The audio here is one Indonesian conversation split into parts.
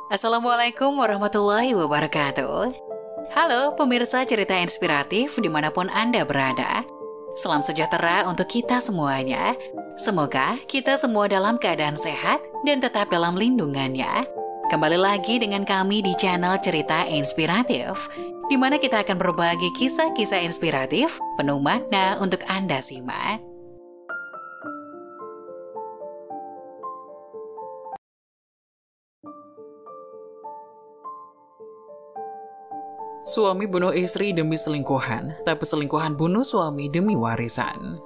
Assalamualaikum warahmatullahi wabarakatuh. Halo pemirsa cerita inspiratif dimanapun Anda berada. Salam sejahtera untuk kita semuanya. Semoga kita semua dalam keadaan sehat dan tetap dalam lindungannya. Kembali lagi dengan kami di channel Cerita Inspiratif, di mana kita akan berbagi kisah-kisah inspiratif penuh makna untuk Anda simak. Suami bunuh istri demi selingkuhan, tapi selingkuhan bunuh suami demi warisan.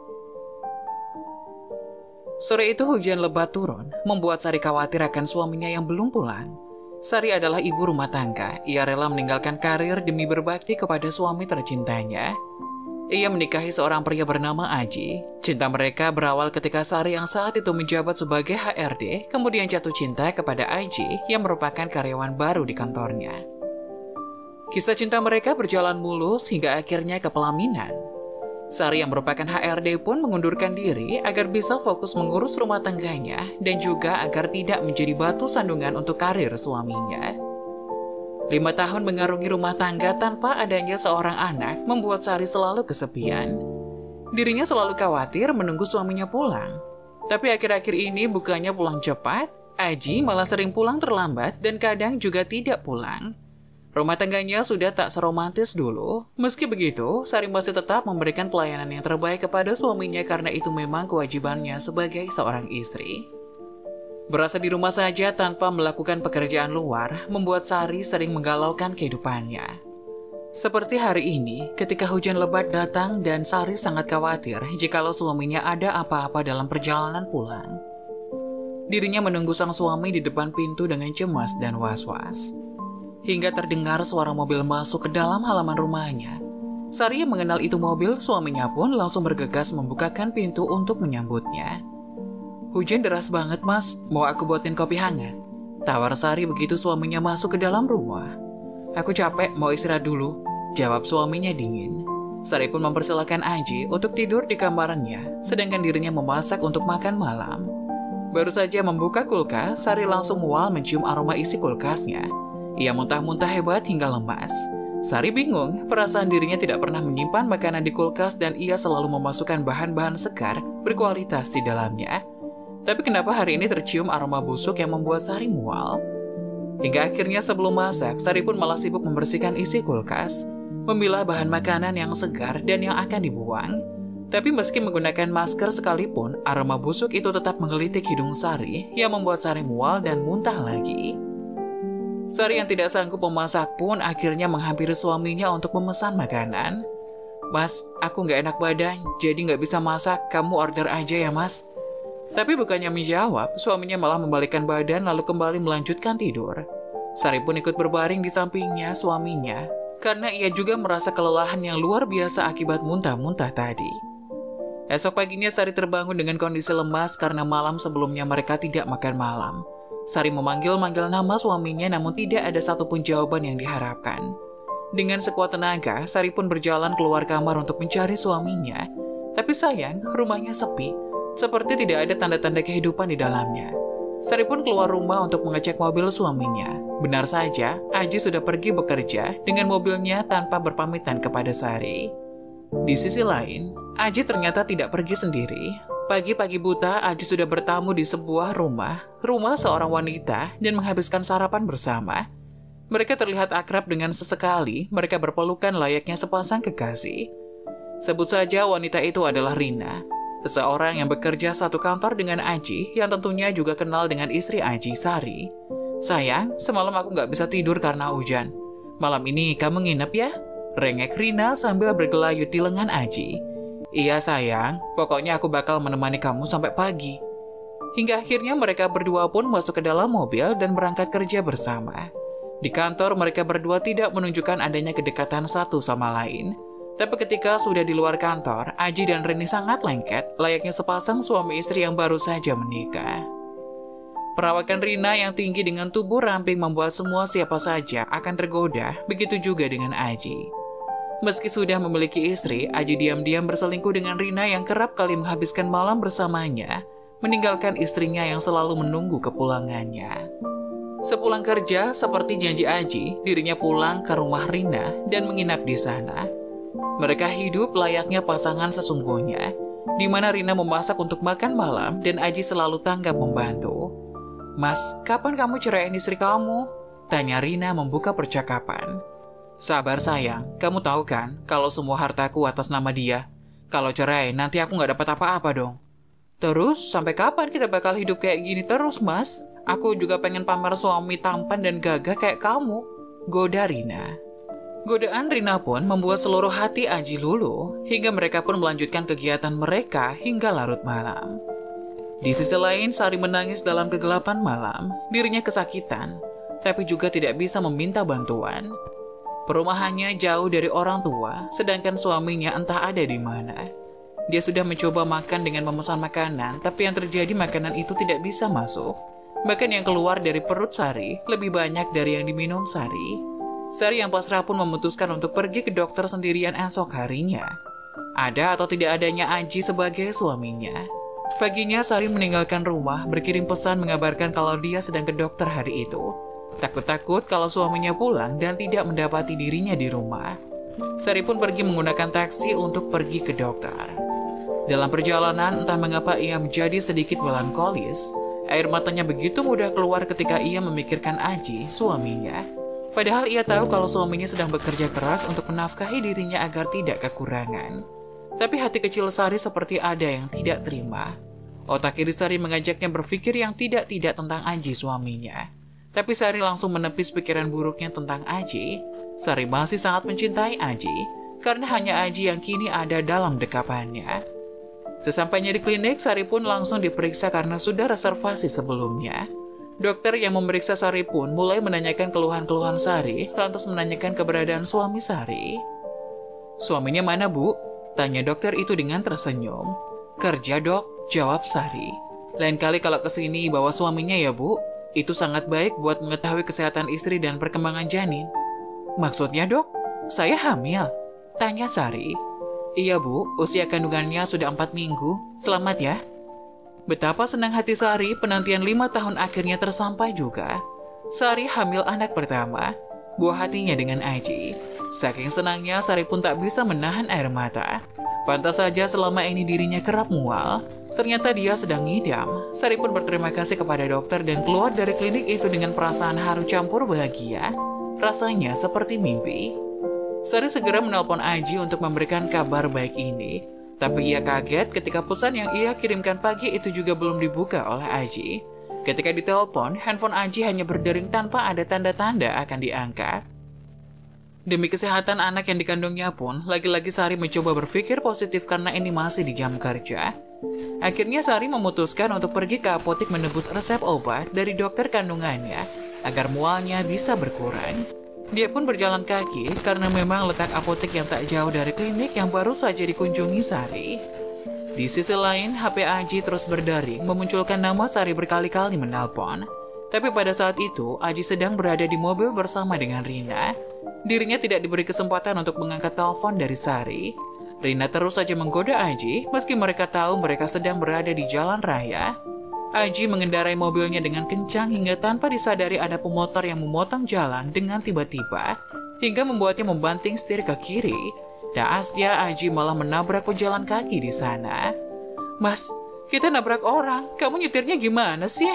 Sore itu hujan lebat turun, membuat Sari khawatir akan suaminya yang belum pulang. Sari adalah ibu rumah tangga, ia rela meninggalkan karir demi berbakti kepada suami tercintanya. Ia menikahi seorang pria bernama Aji. Cinta mereka berawal ketika Sari yang saat itu menjabat sebagai HRD, kemudian jatuh cinta kepada Aji yang merupakan karyawan baru di kantornya. Kisah cinta mereka berjalan mulus hingga akhirnya ke pelaminan. Sari yang merupakan HRD pun mengundurkan diri agar bisa fokus mengurus rumah tangganya dan juga agar tidak menjadi batu sandungan untuk karir suaminya. 5 tahun mengarungi rumah tangga tanpa adanya seorang anak membuat Sari selalu kesepian. Dirinya selalu khawatir menunggu suaminya pulang. Tapi akhir-akhir ini bukannya pulang cepat, Aji malah sering pulang terlambat dan kadang juga tidak pulang. Rumah tangganya sudah tak seromantis dulu. Meski begitu, Sari masih tetap memberikan pelayanan yang terbaik kepada suaminya karena itu memang kewajibannya sebagai seorang istri. Berasa di rumah saja tanpa melakukan pekerjaan luar, membuat Sari sering menggalaukan kehidupannya. Seperti hari ini, ketika hujan lebat datang dan Sari sangat khawatir jikalau suaminya ada apa-apa dalam perjalanan pulang. Dirinya menunggu sang suami di depan pintu dengan cemas dan was-was. Hingga terdengar suara mobil masuk ke dalam halaman rumahnya. Sari yang mengenal itu mobil, suaminya pun langsung bergegas membukakan pintu untuk menyambutnya. "Hujan deras banget mas, mau aku buatin kopi hangat?" tawar Sari begitu suaminya masuk ke dalam rumah. "Aku capek, mau istirahat dulu," jawab suaminya dingin. Sari pun mempersilahkan Aji untuk tidur di kamarnya, sedangkan dirinya memasak untuk makan malam. Baru saja membuka kulkas, Sari langsung mual mencium aroma isi kulkasnya. Ia muntah-muntah hebat hingga lemas. Sari bingung, perasaan dirinya tidak pernah menyimpan makanan di kulkas dan ia selalu memasukkan bahan-bahan segar berkualitas di dalamnya. Tapi kenapa hari ini tercium aroma busuk yang membuat Sari mual? Hingga akhirnya sebelum masak, Sari pun malah sibuk membersihkan isi kulkas, memilah bahan makanan yang segar dan yang akan dibuang. Tapi meski menggunakan masker sekalipun, aroma busuk itu tetap menggelitik hidung Sari yang membuat Sari mual dan muntah lagi. Sari yang tidak sanggup memasak pun akhirnya menghampiri suaminya untuk memesan makanan. "Mas, aku nggak enak badan, jadi nggak bisa masak, kamu order aja ya mas." Tapi bukannya menjawab, suaminya malah membalikkan badan lalu kembali melanjutkan tidur. Sari pun ikut berbaring di sampingnya suaminya, karena ia juga merasa kelelahan yang luar biasa akibat muntah-muntah tadi. Esok paginya Sari terbangun dengan kondisi lemas karena malam sebelumnya mereka tidak makan malam. Sari memanggil-manggil nama suaminya namun tidak ada satupun jawaban yang diharapkan. Dengan sekuat tenaga, Sari pun berjalan keluar kamar untuk mencari suaminya. Tapi sayang, rumahnya sepi, seperti tidak ada tanda-tanda kehidupan di dalamnya. Sari pun keluar rumah untuk mengecek mobil suaminya. Benar saja, Aji sudah pergi bekerja dengan mobilnya tanpa berpamitan kepada Sari. Di sisi lain, Aji ternyata tidak pergi sendiri. Pagi-pagi buta, Aji sudah bertamu di sebuah rumah seorang wanita dan menghabiskan sarapan bersama. Mereka terlihat akrab dengan sesekali, mereka berpelukan layaknya sepasang kekasih. Sebut saja wanita itu adalah Rina, seseorang yang bekerja satu kantor dengan Aji, yang tentunya juga kenal dengan istri Aji, Sari. "Sayang, semalam aku nggak bisa tidur karena hujan. Malam ini kamu nginep ya?" rengek Rina sambil bergelayut di lengan Aji. "Iya sayang, pokoknya aku bakal menemani kamu sampai pagi." Hingga akhirnya mereka berdua pun masuk ke dalam mobil dan berangkat kerja bersama. Di kantor mereka berdua tidak menunjukkan adanya kedekatan satu sama lain. Tapi ketika sudah di luar kantor, Aji dan Rini sangat lengket, layaknya sepasang suami istri yang baru saja menikah. Perawakan Rina yang tinggi dengan tubuh ramping membuat semua siapa saja akan tergoda, begitu juga dengan Aji. Meski sudah memiliki istri, Aji diam-diam berselingkuh dengan Rina yang kerap kali menghabiskan malam bersamanya, meninggalkan istrinya yang selalu menunggu kepulangannya. Sepulang kerja, seperti janji Aji, dirinya pulang ke rumah Rina dan menginap di sana. Mereka hidup layaknya pasangan sesungguhnya, di mana Rina memasak untuk makan malam dan Aji selalu tanggap membantu. "Mas, kapan kamu ceraiin istri kamu?" tanya Rina membuka percakapan. "Sabar sayang, kamu tahu kan kalau semua hartaku atas nama dia. Kalau cerai nanti aku nggak dapat apa-apa dong." "Terus sampai kapan kita bakal hidup kayak gini terus, Mas? Aku juga pengen pamer suami tampan dan gagah kayak kamu," goda Rina. Godaan Rina pun membuat seluruh hati Aji luluh, hingga mereka pun melanjutkan kegiatan mereka hingga larut malam. Di sisi lain, Sari menangis dalam kegelapan malam. Dirinya kesakitan, tapi juga tidak bisa meminta bantuan. Perumahannya jauh dari orang tua, sedangkan suaminya entah ada di mana. Dia sudah mencoba makan dengan memesan makanan, tapi yang terjadi makanan itu tidak bisa masuk. Bahkan yang keluar dari perut Sari lebih banyak dari yang diminum Sari. Sari yang pasrah pun memutuskan untuk pergi ke dokter sendirian esok harinya. Ada atau tidak adanya Aji sebagai suaminya. Paginya Sari meninggalkan rumah, berkirim pesan mengabarkan kalau dia sedang ke dokter hari itu. Takut-takut kalau suaminya pulang dan tidak mendapati dirinya di rumah. Sari pun pergi menggunakan taksi untuk pergi ke dokter. Dalam perjalanan, entah mengapa ia menjadi sedikit melankolis. Air matanya begitu mudah keluar ketika ia memikirkan Aji, suaminya. Padahal ia tahu kalau suaminya sedang bekerja keras untuk menafkahi dirinya agar tidak kekurangan. Tapi hati kecil Sari seperti ada yang tidak terima. Otak kiri Sari mengajaknya berpikir yang tidak-tidak tentang Aji, suaminya. Tapi Sari langsung menepis pikiran buruknya tentang Aji. Sari masih sangat mencintai Aji, karena hanya Aji yang kini ada dalam dekapannya. Sesampainya di klinik, Sari pun langsung diperiksa karena sudah reservasi sebelumnya. Dokter yang memeriksa Sari pun mulai menanyakan keluhan-keluhan Sari, lantas menanyakan keberadaan suami Sari. "Suaminya mana, Bu?" tanya dokter itu dengan tersenyum. "Kerja, Dok," jawab Sari. "Lain kali kalau kesini bawa suaminya ya, Bu. Itu sangat baik buat mengetahui kesehatan istri dan perkembangan janin." "Maksudnya, Dok? Saya hamil?" tanya Sari. "Iya, Bu, usia kandungannya sudah 4 minggu. Selamat ya." Betapa senang hati Sari, penantian 5 tahun akhirnya tersampai juga. Sari hamil anak pertama, buah hatinya dengan Aji. Saking senangnya, Sari pun tak bisa menahan air mata. Pantas saja selama ini dirinya kerap mual. Ternyata dia sedang ngidam. Sari pun berterima kasih kepada dokter dan keluar dari klinik itu dengan perasaan haru campur bahagia. Rasanya seperti mimpi. Sari segera menelpon Aji untuk memberikan kabar baik ini. Tapi ia kaget ketika pesan yang ia kirimkan pagi itu juga belum dibuka oleh Aji. Ketika ditelepon, handphone Aji hanya berdering tanpa ada tanda-tanda akan diangkat. Demi kesehatan anak yang dikandungnya pun, lagi-lagi Sari mencoba berpikir positif karena ini masih di jam kerja. Akhirnya Sari memutuskan untuk pergi ke apotek menebus resep obat dari dokter kandungannya agar mualnya bisa berkurang. Dia pun berjalan kaki karena memang letak apotek yang tak jauh dari klinik yang baru saja dikunjungi Sari. Di sisi lain, HP Aji terus berdering memunculkan nama Sari berkali-kali menelpon. Tapi pada saat itu, Aji sedang berada di mobil bersama dengan Rina. Dirinya tidak diberi kesempatan untuk mengangkat telepon dari Sari. Rina terus saja menggoda Aji meski mereka tahu mereka sedang berada di jalan raya. Aji mengendarai mobilnya dengan kencang hingga tanpa disadari ada pemotor yang memotong jalan dengan tiba-tiba, hingga membuatnya membanting setir ke kiri. Naasnya Aji malah menabrak pejalan kaki di sana. "Mas, kita nabrak orang, kamu nyetirnya gimana sih?"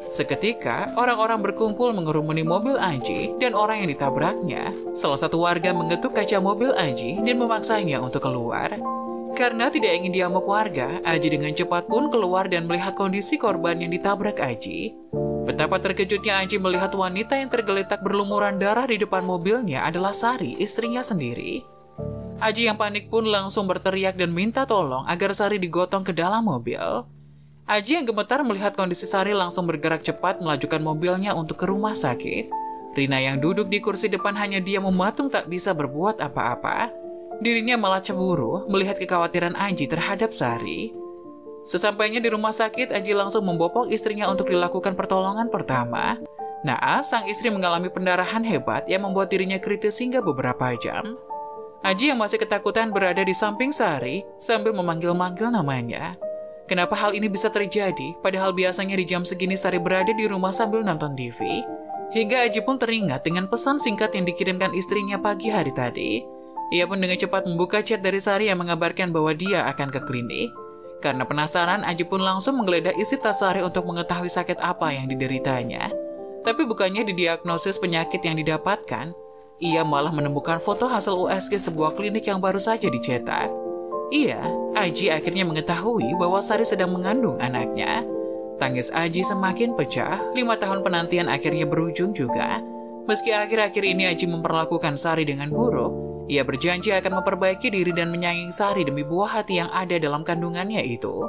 Seketika, orang-orang berkumpul mengerumuni mobil Aji dan orang yang ditabraknya. Salah satu warga mengetuk kaca mobil Aji dan memaksanya untuk keluar. Karena tidak ingin diamuk warga, Aji dengan cepat pun keluar dan melihat kondisi korban yang ditabrak Aji. Betapa terkejutnya Aji melihat wanita yang tergeletak berlumuran darah di depan mobilnya adalah Sari, istrinya sendiri. Aji yang panik pun langsung berteriak dan minta tolong agar Sari digotong ke dalam mobil. Aji yang gemetar melihat kondisi Sari langsung bergerak cepat melajukan mobilnya untuk ke rumah sakit. Rina yang duduk di kursi depan hanya dia mematung tak bisa berbuat apa-apa. Dirinya malah cemburu melihat kekhawatiran Aji terhadap Sari. Sesampainya di rumah sakit, Aji langsung membopong istrinya untuk dilakukan pertolongan pertama. Naas, sang istri mengalami pendarahan hebat yang membuat dirinya kritis hingga beberapa jam. Aji yang masih ketakutan berada di samping Sari sambil memanggil-manggil namanya. Kenapa hal ini bisa terjadi, padahal biasanya di jam segini Sari berada di rumah sambil nonton TV? Hingga Aji pun teringat dengan pesan singkat yang dikirimkan istrinya pagi hari tadi. Ia pun dengan cepat membuka chat dari Sari yang mengabarkan bahwa dia akan ke klinik. Karena penasaran, Aji pun langsung menggeledah isi tas Sari untuk mengetahui sakit apa yang dideritanya. Tapi bukannya didiagnosis penyakit yang didapatkan, ia malah menemukan foto hasil USG sebuah klinik yang baru saja dicetak. Iya, Aji akhirnya mengetahui bahwa Sari sedang mengandung anaknya. Tangis Aji semakin pecah, 5 tahun penantian akhirnya berujung juga. Meski akhir-akhir ini Aji memperlakukan Sari dengan buruk, ia berjanji akan memperbaiki diri dan menyayangi Sari demi buah hati yang ada dalam kandungannya itu.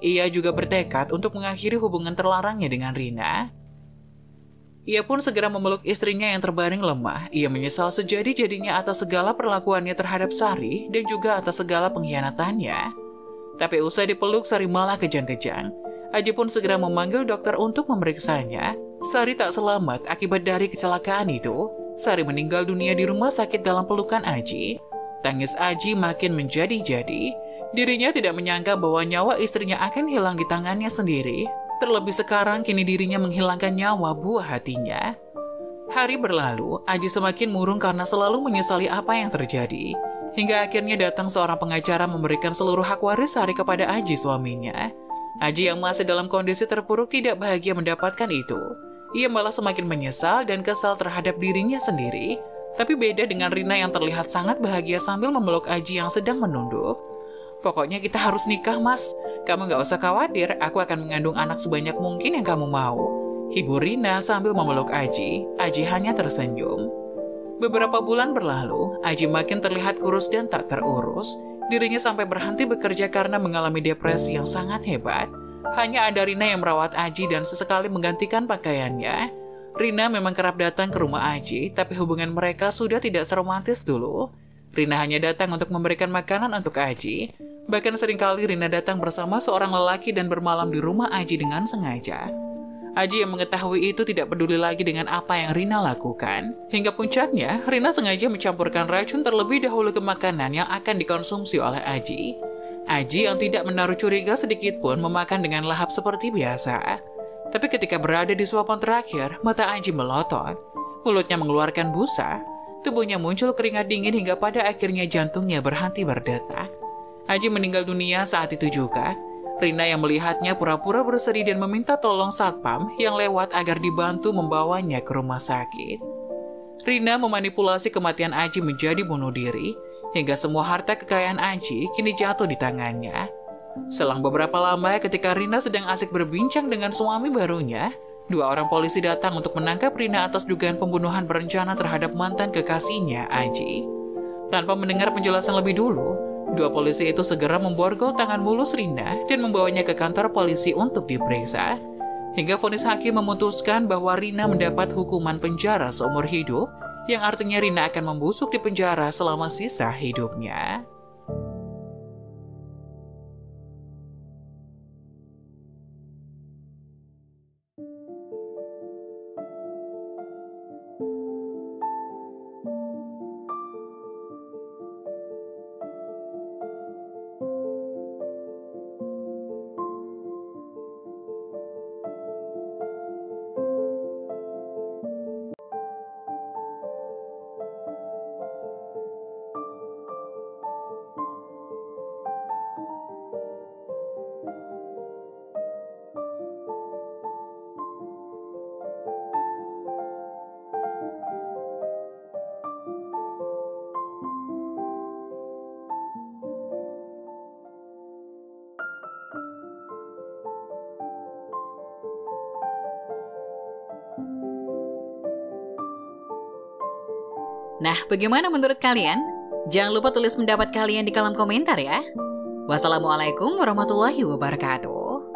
Ia juga bertekad untuk mengakhiri hubungan terlarangnya dengan Rina. Ia pun segera memeluk istrinya yang terbaring lemah. Ia menyesal sejadi-jadinya atas segala perlakuannya terhadap Sari dan juga atas segala pengkhianatannya. Tapi usai dipeluk, Sari malah kejang-kejang. Aji pun segera memanggil dokter untuk memeriksanya. Sari tak selamat akibat dari kecelakaan itu. Sari meninggal dunia di rumah sakit dalam pelukan Aji. Tangis Aji makin menjadi-jadi. Dirinya tidak menyangka bahwa nyawa istrinya akan hilang di tangannya sendiri. Terlebih sekarang kini dirinya menghilangkan nyawa buah hatinya. Hari berlalu, Aji semakin murung karena selalu menyesali apa yang terjadi. Hingga akhirnya datang seorang pengacara memberikan seluruh hak waris Sari kepada Aji suaminya. Aji yang masih dalam kondisi terpuruk tidak bahagia mendapatkan itu. Ia malah semakin menyesal dan kesal terhadap dirinya sendiri. Tapi beda dengan Rina yang terlihat sangat bahagia sambil memeluk Aji yang sedang menunduk. Pokoknya kita harus nikah, Mas. Kamu gak usah khawatir, aku akan mengandung anak sebanyak mungkin yang kamu mau. Hibur Rina sambil memeluk Aji. Aji hanya tersenyum. Beberapa bulan berlalu, Aji makin terlihat kurus dan tak terurus. Dirinya sampai berhenti bekerja karena mengalami depresi yang sangat hebat. Hanya ada Rina yang merawat Aji dan sesekali menggantikan pakaiannya. Rina memang kerap datang ke rumah Aji, tapi hubungan mereka sudah tidak seromantis dulu. Rina hanya datang untuk memberikan makanan untuk Aji. Bahkan seringkali Rina datang bersama seorang lelaki dan bermalam di rumah Aji dengan sengaja. Aji yang mengetahui itu tidak peduli lagi dengan apa yang Rina lakukan. Hingga puncaknya, Rina sengaja mencampurkan racun terlebih dahulu ke makanan yang akan dikonsumsi oleh Aji. Aji yang tidak menaruh curiga sedikit pun memakan dengan lahap seperti biasa. Tapi ketika berada di suapan terakhir, mata Aji melotot. Mulutnya mengeluarkan busa. Tubuhnya muncul keringat dingin hingga pada akhirnya jantungnya berhenti berdetak. Aji meninggal dunia saat itu juga. Rina yang melihatnya pura-pura bersedih dan meminta tolong satpam yang lewat agar dibantu membawanya ke rumah sakit. Rina memanipulasi kematian Aji menjadi bunuh diri, hingga semua harta kekayaan Aji kini jatuh di tangannya. Selang beberapa lama ketika Rina sedang asik berbincang dengan suami barunya, 2 orang polisi datang untuk menangkap Rina atas dugaan pembunuhan berencana terhadap mantan kekasihnya, Aji. Tanpa mendengar penjelasan lebih dulu, 2 polisi itu segera memborgol tangan mulus Rina dan membawanya ke kantor polisi untuk diperiksa. Hingga vonis hakim memutuskan bahwa Rina mendapat hukuman penjara seumur hidup, yang artinya Rina akan membusuk di penjara selama sisa hidupnya. Nah, bagaimana menurut kalian? Jangan lupa tulis pendapat kalian di kolom komentar ya. Wassalamualaikum warahmatullahi wabarakatuh.